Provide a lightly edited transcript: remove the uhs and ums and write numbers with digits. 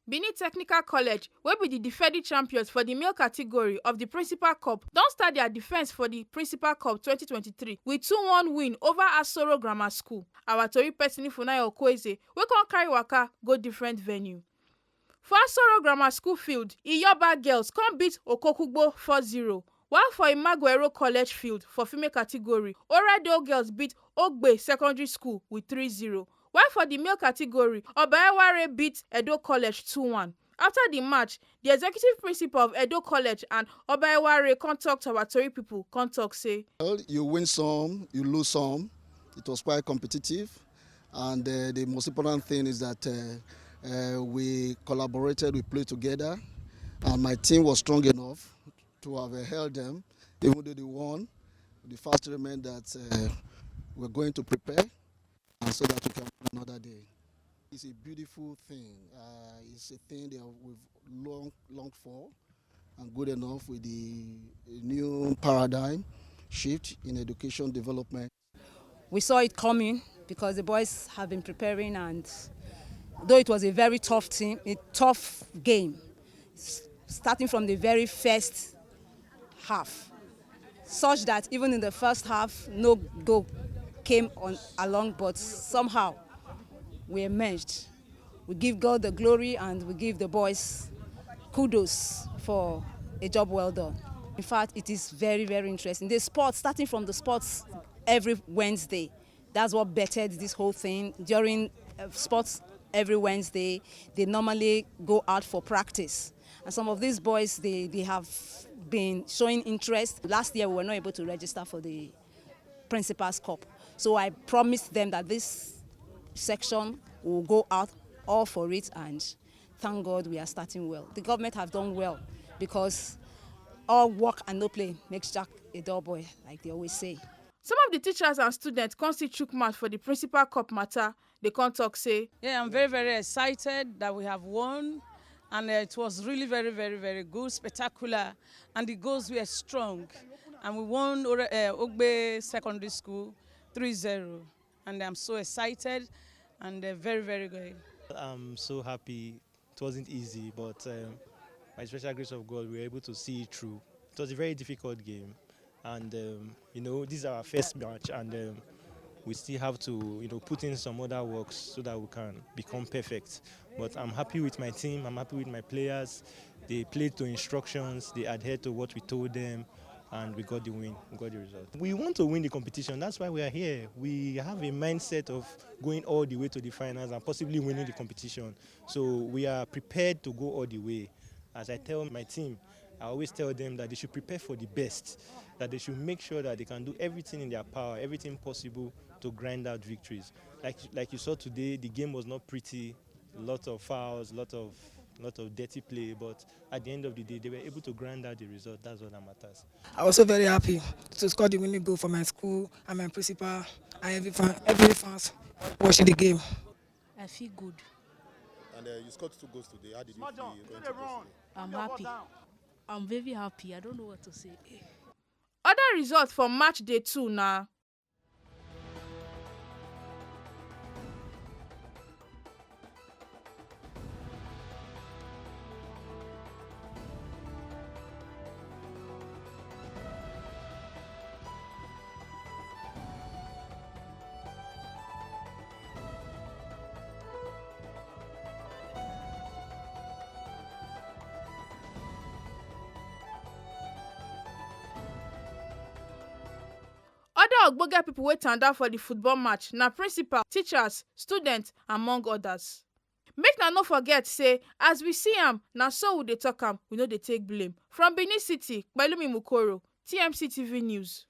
Benin Technical College, wey be the defending champions for the male category of the Principal Cup, don start their defence for the Principal Cup 2023 with 2-1 win over Asoro Grammar School. Our tori person Funaya Okweze wey come carry waka go different venue. For Asoro Grammar School field, Iyoba girls come beat Okokugbo 4-0. While for Ewuare College field for female category, Oredo girls beat Ogbe Secondary School with 3-0. While for the male category, Ewuare beat Edo College 2-1. After the match, the executive principal of Edo College and Ewuare come talk to our tori people, come talk say, well, you win some, you lose some. It was quite competitive, and the most important thing is that we collaborated, we played together, and my team was strong enough to have held them, even though they won. The fact remained that we're going to prepare, and so that we can win another day. It's a beautiful thing. It's a thing that we've longed for, and good enough with the new paradigm shift in education development. We saw it coming because the boys have been preparing, and though it was a very tough game, starting from the very first half, such that even in the first half, no goal came along, but somehow we emerged. We give God the glory, and we give the boys kudos for a job well done. In fact, it is very, very interesting. The sports, starting from the sports every Wednesday, that's what bettered this whole thing. During sports every Wednesday, they normally go out for practice. And some of these boys, they have been showing interest. Last year, we were not able to register for the Principal's Cup. So I promised them that this section will go out all for it, and thank God we are starting well. The government have done well, because all work and no play makes Jack a dull boy, like they always say. Some of the teachers and students come see chook mouth for the Principal Cup matter. They come talk say, yeah, I'm very, very excited that we have won, and it was really very, very, very good, spectacular, and the goals were strong. And we won Ogbe Secondary School 3-0, and I'm so excited and very, very good. I'm so happy. It wasn't easy, but by special grace of God, we were able to see it through. It was a very difficult game, and this is our first match, and we still have to put in some other works so that we can become perfect. But I'm happy with my team. I'm happy with my players. They played to instructions. They adhered to what we told them, and we got the win. We got the result. We want to win the competition. That's why we are here. We have a mindset of going all the way to the finals and possibly winning the competition. So we are prepared to go all the way. As I tell my team, I always tell them that they should prepare for the best, that they should make sure that they can do everything in their power, everything possible to grind out victories. Like you saw today, the game was not pretty, a lot of fouls, a lot of dirty play, but at the end of the day, they were able to grind out the result. That's what that matters. I was so very happy to score the winning goal for my school and my principal and every fans watching the game. I feel good. And you scored 2 goals today. How did you feel going to play today? I'm happy. I'm very happy. I don't know what to say. Other results for match day 2 now. Other ogbonge people wey tanda for the football match na principal, teachers, students, among others. Make na no forget say, as we see am, na so we dey talk am, we no dey take blame. From Benin City, Pelumi Mukoro, TMC TV News.